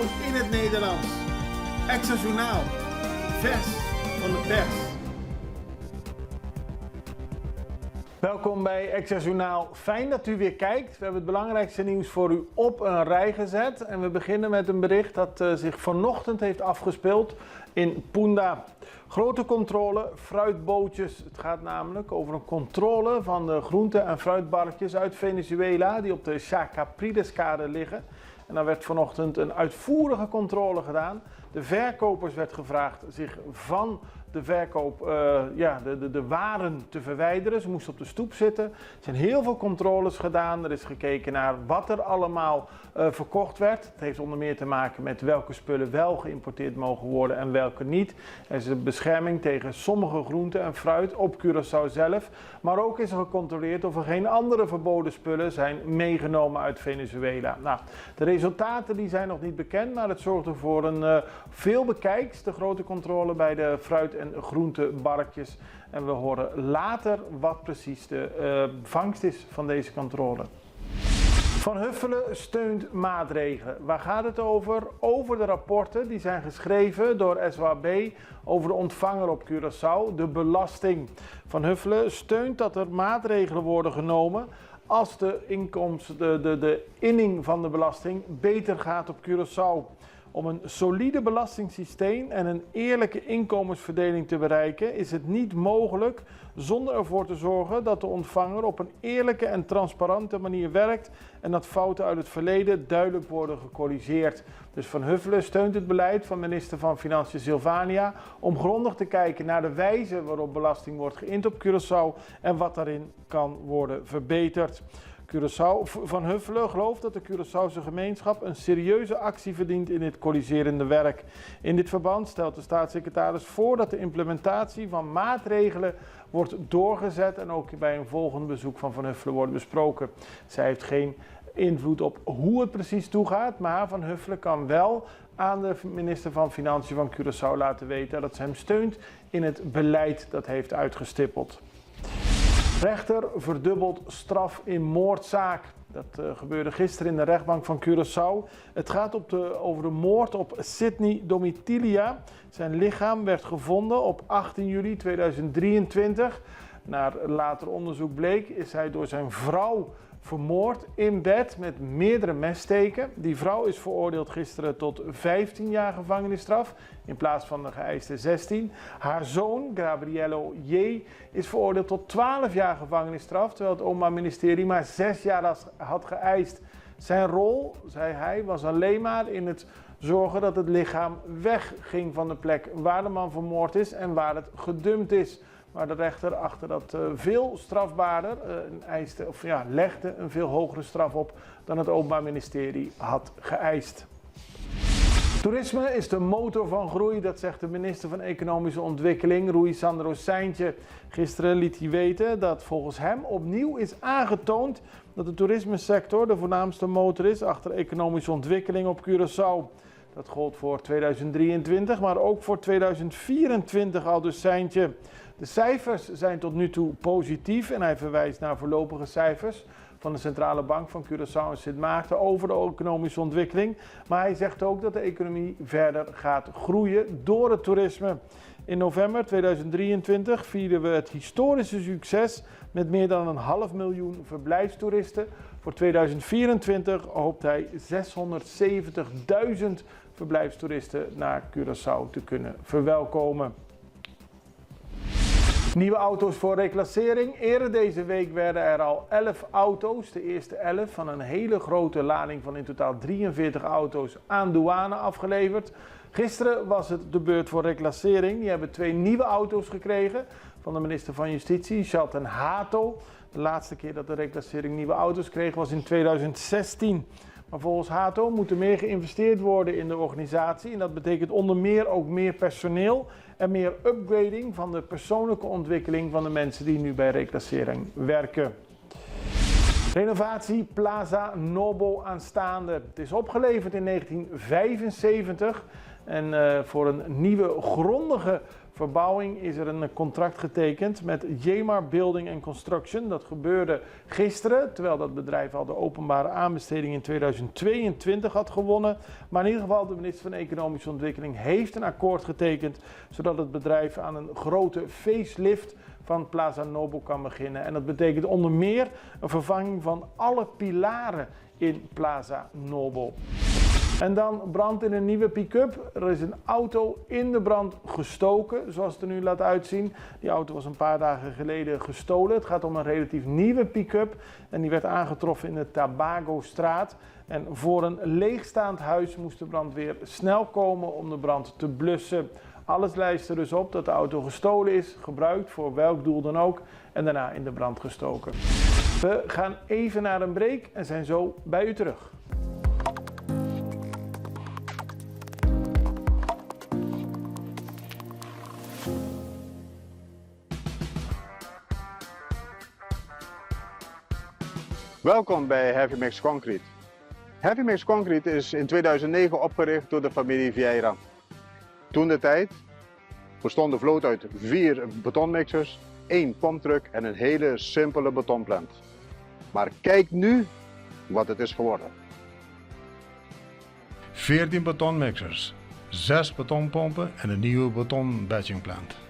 In het Nederlands. Extra Journaal. Vers van de pers. Welkom bij Extra Journaal. Fijn dat u weer kijkt. We hebben het belangrijkste nieuws voor u op een rij gezet. En we beginnen met een bericht dat zich vanochtend heeft afgespeeld in Punda. Grote controle, fruitbootjes. Het gaat namelijk over een controle van de groente- en fruitbarkjes uit Venezuela die op de Chacaprideskade liggen. En daar werd vanochtend een uitvoerige controle gedaan. De verkopers werd gevraagd zich van de verkoop, de waren te verwijderen. Ze moesten op de stoep zitten. Er zijn heel veel controles gedaan. Er is gekeken naar wat er allemaal verkocht werd. Het heeft onder meer te maken met welke spullen wel geïmporteerd mogen worden en welke niet. Er is een bescherming tegen sommige groenten en fruit op Curaçao zelf. Maar ook is er gecontroleerd of er geen andere verboden spullen zijn meegenomen uit Venezuela. Nou, de resultaten die zijn nog niet bekend, maar het zorgt ervoor een veel bekijks. De grote controle bij de fruit- en groentebarkjes. En we horen later wat precies de vangst is van deze controle. Van Huffelen steunt maatregelen. Waar gaat het over? Over de rapporten die zijn geschreven door SWAB over de ontvanger op Curaçao, de belasting. Van Huffelen steunt dat er maatregelen worden genomen als de inning van de belasting beter gaat op Curaçao. Om een solide belastingssysteem en een eerlijke inkomensverdeling te bereiken is het niet mogelijk zonder ervoor te zorgen dat de ontvanger op een eerlijke en transparante manier werkt en dat fouten uit het verleden duidelijk worden gecorrigeerd. Dus Van Huffelen steunt het beleid van minister van Financiën Silvania om grondig te kijken naar de wijze waarop belasting wordt geïnd op Curaçao en wat daarin kan worden verbeterd. Van Huffelen gelooft dat de Curaçaose gemeenschap een serieuze actie verdient in dit corrigerende werk. In dit verband stelt de staatssecretaris voor dat de implementatie van maatregelen wordt doorgezet en ook bij een volgend bezoek van Van Huffelen wordt besproken. Zij heeft geen invloed op hoe het precies toegaat, maar Van Huffelen kan wel aan de minister van Financiën van Curaçao laten weten dat ze hem steunt in het beleid dat heeft uitgestippeld. Rechter verdubbelt straf in moordzaak. Dat gebeurde gisteren in de rechtbank van Curaçao. Het gaat over de moord op Sidney Domitilia. Zijn lichaam werd gevonden op 18 juli 2023. Naar later onderzoek bleek is hij door zijn vrouw vermoord in bed met meerdere messteken. Die vrouw is veroordeeld gisteren tot 15 jaar gevangenisstraf in plaats van de geëiste 16. Haar zoon, Gabriello J., is veroordeeld tot 12 jaar gevangenisstraf, terwijl het Openbaar Ministerie maar 6 jaar had geëist. Zijn rol, zei hij, was alleen maar in het zorgen dat het lichaam wegging van de plek waar de man vermoord is en waar het gedumpt is. Maar de rechter achter dat veel strafbaarder legde een veel hogere straf op dan het Openbaar Ministerie had geëist. Toerisme is de motor van groei, dat zegt de minister van Economische Ontwikkeling, Rui Sandro Seintje. Gisteren liet hij weten dat volgens hem opnieuw is aangetoond dat de toerismesector de voornaamste motor is achter economische ontwikkeling op Curaçao. Dat gold voor 2023, maar ook voor 2024 aldus Seintje. De cijfers zijn tot nu toe positief en hij verwijst naar voorlopige cijfers van de Centrale Bank van Curaçao en Sint Maarten over de economische ontwikkeling. Maar hij zegt ook dat de economie verder gaat groeien door het toerisme. In november 2023 vierden we het historische succes met meer dan 500.000 verblijfstoeristen. Voor 2024 hoopt hij 670.000 verblijfstoeristen naar Curaçao te kunnen verwelkomen. Nieuwe auto's voor reclassering. Eerder deze week werden er al 11 auto's, de eerste 11 van een hele grote lading van in totaal 43 auto's aan douane afgeleverd. Gisteren was het de beurt voor reclassering. Die hebben 2 nieuwe auto's gekregen van de minister van Justitie, Shelton Hato. De laatste keer dat de reclassering nieuwe auto's kreeg was in 2016. Maar volgens Hato moet er meer geïnvesteerd worden in de organisatie. En dat betekent onder meer ook meer personeel en meer upgrading van de persoonlijke ontwikkeling van de mensen die nu bij reclassering werken. Renovatie Plaza Nobo aanstaande. Het is opgeleverd in 1975. En voor een nieuwe grondige verbouwing is er een contract getekend met Jemar Building and Construction. Dat gebeurde gisteren, terwijl dat bedrijf al de openbare aanbesteding in 2022 had gewonnen. Maar in ieder geval, de minister van Economische Ontwikkeling heeft een akkoord getekend, zodat het bedrijf aan een grote facelift van Plaza Nobel kan beginnen. En dat betekent onder meer een vervanging van alle pilaren in Plaza Nobel. En dan brand in een nieuwe pick-up. Er is een auto in de brand gestoken, zoals het er nu laat uitzien. Die auto was een paar dagen geleden gestolen. Het gaat om een relatief nieuwe pick-up en die werd aangetroffen in de Tabago-straat. En voor een leegstaand huis moest de brandweer snel komen om de brand te blussen. Alles lijst er dus op dat de auto gestolen is, gebruikt voor welk doel dan ook en daarna in de brand gestoken. We gaan even naar een break en zijn zo bij u terug. Welkom bij Heavy Mix Concrete. Heavy Mix Concrete is in 2009 opgericht door de familie Vieira. Toen de tijd bestond de vloot uit 4 betonmixers, 1 pomptruck en een hele simpele betonplant. Maar kijk nu wat het is geworden. 14 betonmixers, 6 betonpompen en een nieuwe betonbatchingplant.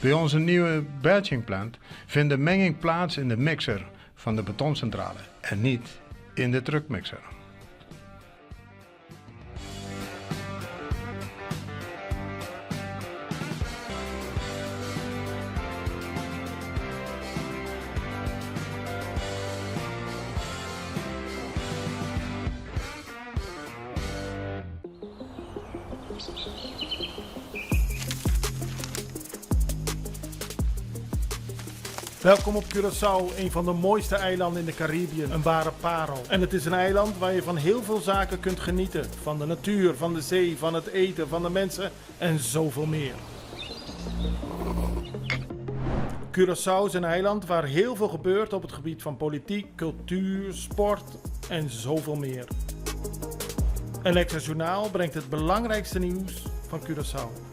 Bij onze nieuwe batchingplant vindt de menging plaats in de mixer van de betoncentrale en niet in de truckmixer. Welkom op Curaçao, een van de mooiste eilanden in de Caribiën. Een ware parel. En het is een eiland waar je van heel veel zaken kunt genieten. Van de natuur, van de zee, van het eten, van de mensen en zoveel meer. Curaçao is een eiland waar heel veel gebeurt op het gebied van politiek, cultuur, sport en zoveel meer. Een Extra Journaal brengt het belangrijkste nieuws van Curaçao.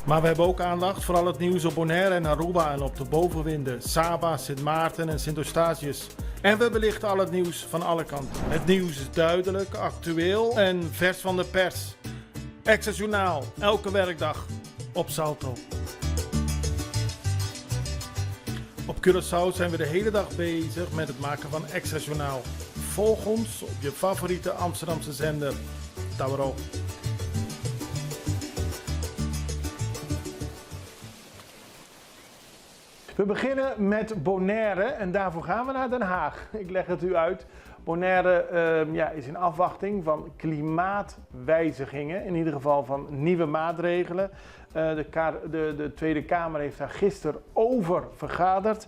Maar we hebben ook aandacht voor al het nieuws op Bonaire en Aruba en op de bovenwinden, Saba, Sint Maarten en Sint Eustatius. En we belichten al het nieuws van alle kanten. Het nieuws is duidelijk, actueel en vers van de pers. Extra Journaal, elke werkdag op Salto. Op Curaçao zijn we de hele dag bezig met het maken van Extra Journaal. Volg ons op je favoriete Amsterdamse zender, Tauro. We beginnen met Bonaire en daarvoor gaan we naar Den Haag. Ik leg het u uit. Bonaire is in afwachting van klimaatwijzigingen, in ieder geval van nieuwe maatregelen. De Tweede Kamer heeft daar gisteren over vergaderd.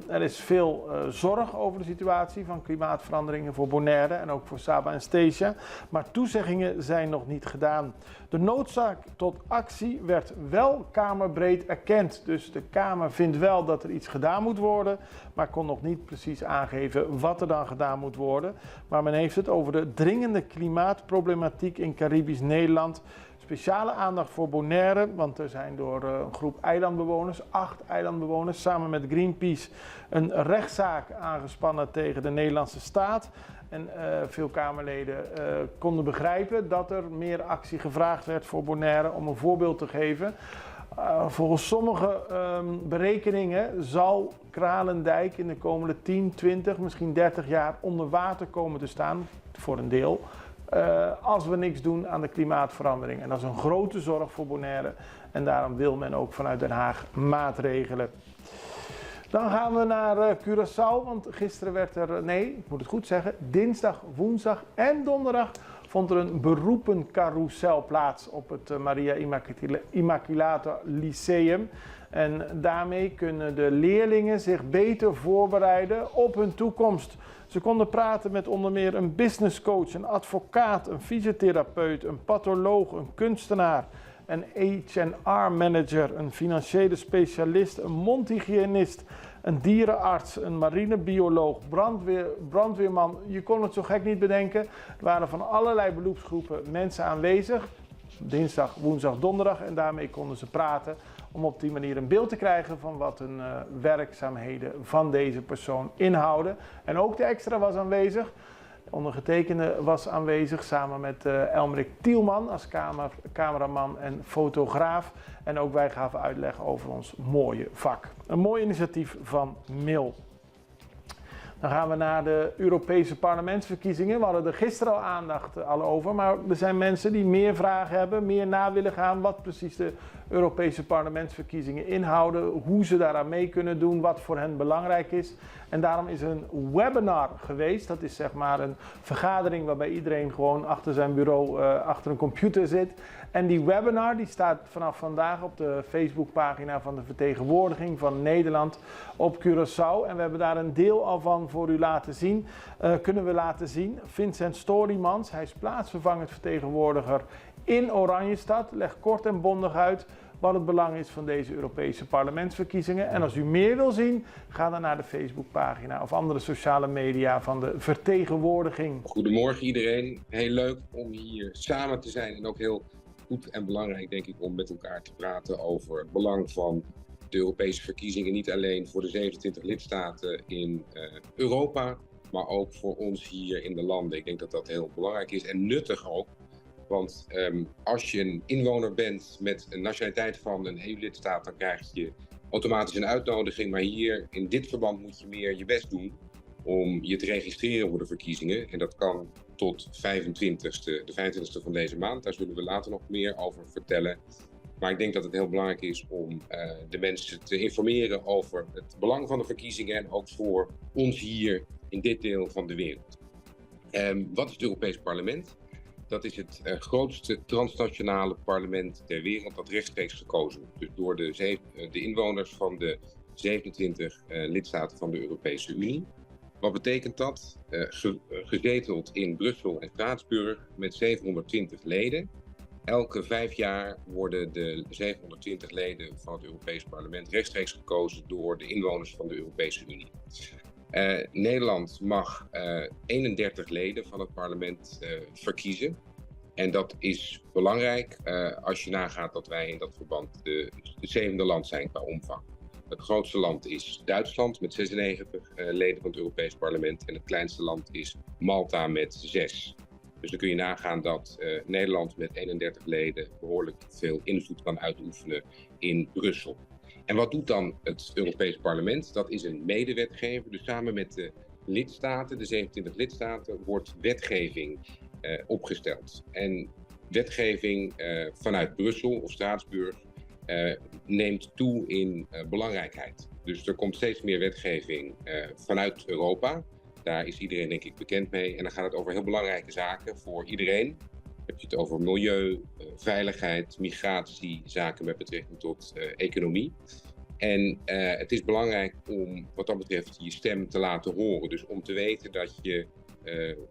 Er is veel zorg over de situatie van klimaatveranderingen voor Bonaire en ook voor Saba en Statia. Maar toezeggingen zijn nog niet gedaan. De noodzaak tot actie werd wel kamerbreed erkend. Dus de Kamer vindt wel dat er iets gedaan moet worden, maar kon nog niet precies aangeven wat er dan gedaan moet worden. Maar men heeft het over de dringende klimaatproblematiek in Caribisch Nederland. Speciale aandacht voor Bonaire, want er zijn door een groep eilandbewoners, 8 eilandbewoners, samen met Greenpeace een rechtszaak aangespannen tegen de Nederlandse staat. En veel Kamerleden konden begrijpen dat er meer actie gevraagd werd voor Bonaire. Om een voorbeeld te geven, volgens sommige berekeningen zal Kralendijk in de komende 10, 20, misschien 30 jaar onder water komen te staan, voor een deel. Als we niks doen aan de klimaatverandering. En dat is een grote zorg voor Bonaire. En daarom wil men ook vanuit Den Haag maatregelen. Dan gaan we naar Curaçao, want gisteren werd er, ik moet het goed zeggen, dinsdag, woensdag en donderdag vond er een beroepencarousel plaats op het Maria Immaculata Lyceum. En daarmee kunnen de leerlingen zich beter voorbereiden op hun toekomst. Ze konden praten met onder meer een businesscoach, een advocaat, een fysiotherapeut, een patholoog, een kunstenaar, een H&R-manager, een financiële specialist, een mondhygiënist, een dierenarts, een marinebioloog, brandweerman. Je kon het zo gek niet bedenken. Er waren van allerlei beroepsgroepen mensen aanwezig. Dinsdag, woensdag, donderdag. En daarmee konden ze praten om op die manier een beeld te krijgen van wat hun werkzaamheden van deze persoon inhouden. En ook de extra was aanwezig. Ondergetekende was aanwezig samen met Elmerik Tielman als cameraman en fotograaf. En ook wij gaven uitleg over ons mooie vak. Een mooi initiatief van MIL. Dan gaan we naar de Europese parlementsverkiezingen. We hadden er gisteren al aandacht over, maar er zijn mensen die meer vragen hebben, meer na willen gaan wat precies de Europese parlementsverkiezingen inhouden, hoe ze daaraan mee kunnen doen, wat voor hen belangrijk is. En daarom is er een webinar geweest. Dat is zeg maar een vergadering waarbij iedereen gewoon achter zijn bureau, achter een computer zit. En die webinar die staat vanaf vandaag op de Facebookpagina van de vertegenwoordiging van Nederland op Curaçao. En we hebben daar een deel al van voor u laten zien. Kunnen we laten zien. Vincent Storymans, hij is plaatsvervangend vertegenwoordiger in Oranjestad. Legt kort en bondig uit wat het belang is van deze Europese parlementsverkiezingen. En als u meer wil zien, ga dan naar de Facebookpagina of andere sociale media van de vertegenwoordiging. Goedemorgen iedereen. Heel leuk om hier samen te zijn en ook heel goed en belangrijk denk ik om met elkaar te praten over het belang van de Europese verkiezingen. Niet alleen voor de 27 lidstaten in Europa, maar ook voor ons hier in de landen. Ik denk dat dat heel belangrijk is en nuttig ook. Want als je een inwoner bent met een nationaliteit van een EU-lidstaat, dan krijg je automatisch een uitnodiging. Maar hier in dit verband moet je meer je best doen om je te registreren voor de verkiezingen. En dat kan tot de 25e van deze maand. Daar zullen we later nog meer over vertellen. Maar ik denk dat het heel belangrijk is om de mensen te informeren over het belang van de verkiezingen en ook voor ons hier in dit deel van de wereld. Wat is het Europees Parlement? Dat is het grootste transnationale parlement ter wereld dat rechtstreeks gekozen wordt. Dus door de inwoners van de 27 lidstaten van de Europese Unie. Wat betekent dat? Gezeteld in Brussel en Straatsburg met 720 leden. Elke 5 jaar worden de 720 leden van het Europees Parlement rechtstreeks gekozen door de inwoners van de Europese Unie. Nederland mag 31 leden van het parlement verkiezen. En dat is belangrijk als je nagaat dat wij in dat verband het 7e land zijn qua omvang. Het grootste land is Duitsland met 96 leden van het Europees Parlement. En het kleinste land is Malta met 6. Dus dan kun je nagaan dat Nederland met 31 leden behoorlijk veel invloed kan uitoefenen in Brussel. En wat doet dan het Europees Parlement? Dat is een medewetgever. Dus samen met de lidstaten, de 27 lidstaten, wordt wetgeving opgesteld. En wetgeving vanuit Brussel of Straatsburg neemt toe in belangrijkheid. Dus er komt steeds meer wetgeving vanuit Europa. Daar is iedereen denk ik bekend mee. En dan gaat het over heel belangrijke zaken voor iedereen. Dan heb je het over milieu, veiligheid, migratie, zaken met betrekking tot economie. En het is belangrijk om wat dat betreft je stem te laten horen. Dus om te weten dat je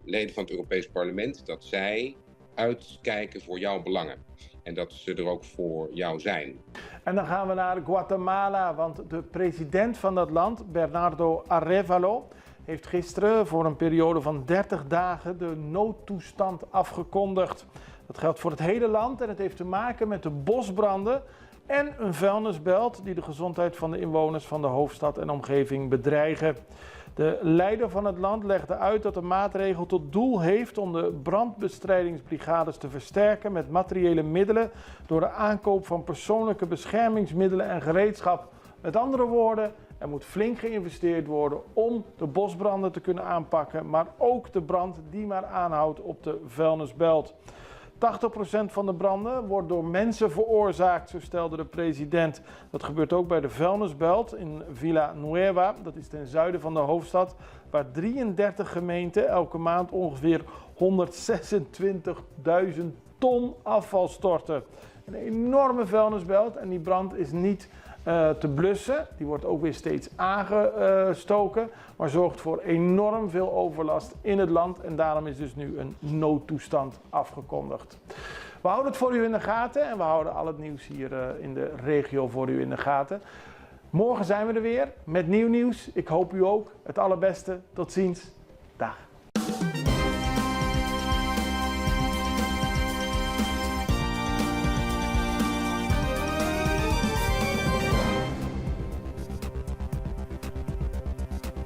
leden van het Europees Parlement, dat zij uitkijken voor jouw belangen. En dat ze er ook voor jou zijn. En dan gaan we naar Guatemala, want de president van dat land, Bernardo Arévalo, heeft gisteren voor een periode van 30 dagen de noodtoestand afgekondigd. Dat geldt voor het hele land en het heeft te maken met de bosbranden en een vuilnisbelt die de gezondheid van de inwoners van de hoofdstad en omgeving bedreigen. De leider van het land legde uit dat de maatregel tot doel heeft om de brandbestrijdingsbrigades te versterken met materiële middelen door de aankoop van persoonlijke beschermingsmiddelen en gereedschap. Met andere woorden, er moet flink geïnvesteerd worden om de bosbranden te kunnen aanpakken, maar ook de brand die maar aanhoudt op de vuilnisbelt. 80% van de branden wordt door mensen veroorzaakt, zo stelde de president. Dat gebeurt ook bij de vuilnisbelt in Villanueva, dat is ten zuiden van de hoofdstad, waar 33 gemeenten elke maand ongeveer 126.000 ton afval storten. Een enorme vuilnisbelt en die brand is niet te blussen. Die wordt ook weer steeds aangestoken, maar zorgt voor enorm veel overlast in het land en daarom is dus nu een noodtoestand afgekondigd. We houden het voor u in de gaten en we houden al het nieuws hier in de regio voor u in de gaten. Morgen zijn we er weer met nieuw nieuws. Ik hoop u ook. Het allerbeste. Tot ziens. Dag.